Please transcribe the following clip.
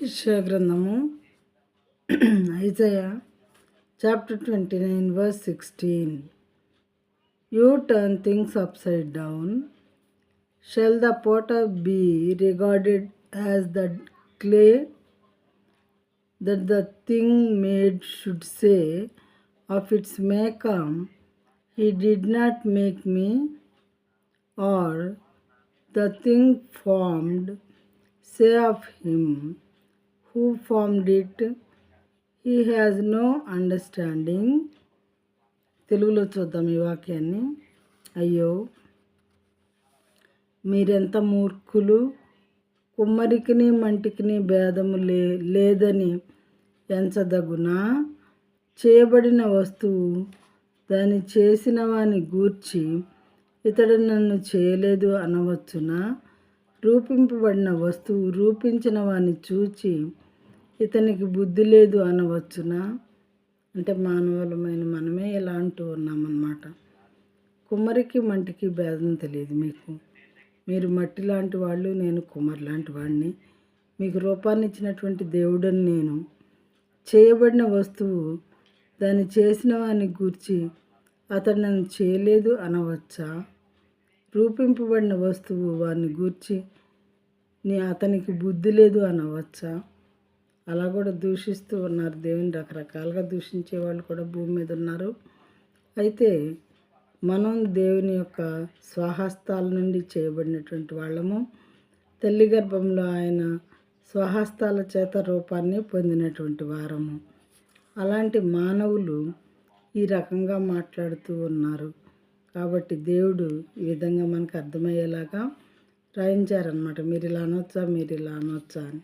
యెషయా గ్రంథము Isaiah chapter 29 verse 16. You turn things upside down. Shall the potter be regarded as the clay, that the thing made should say of its maker, he did not make me, or the thing formed say of him who formed it, he has no understanding. తెలుగులో చూద్దాం ఈ వాక్యాన్ని. అయ్యో, మీరెంత మూర్ఖులు! కుమ్మరికిని మంటికిని భేదము లేదని ఎంచదగునా? చేయబడిన వస్తువు దాన్ని చేసిన వాని గూర్చి ఇతడు నన్ను చేయలేదు అనవచ్చునా? రూపింపబడిన వస్తువు రూపించిన వాని చూచి ఇతనికి బుద్ధి లేదు అనవచ్చునా? అంటే మానవులమైన మనమే ఇలా అంటూ ఉన్నామన్నమాట. కుమ్మరికి మంటికి భేదం తెలియదు మీకు. మీరు మట్టి లాంటి వాళ్ళు, నేను కుమ్మరి లాంటి వాడిని. మీకు రూపాన్ని ఇచ్చినటువంటి దేవుడని నేను. చేయబడిన వస్తువు దాన్ని చేసిన వాని గూర్చి అతడు నన్ను చేయలేదు అనవచ్చా? రూపింపబడిన వస్తువు వాని గూర్చి అతనికి బుద్ధి లేదు అనవచ్చా? అలా కూడా దూషిస్తూ ఉన్నారు దేవుని. రకరకాలుగా దూషించే వాళ్ళు కూడా భూమి మీద ఉన్నారు. అయితే మనం దేవుని యొక్క స్వహస్తాల నుండి చేయబడినటువంటి వాళ్ళము. తల్లి గర్భంలో ఆయన స్వహస్తాల చేత రూపాన్ని పొందినటువంటి వారము. అలాంటి మానవులు ఈ రకంగా మాట్లాడుతూ ఉన్నారు. కాబట్టి దేవుడు ఈ విధంగా మనకు అర్థమయ్యేలాగా రాయించారనమాట. మీరు ఇలా అనొచ్చా, మీరు ఇలా అనొచ్చా అని.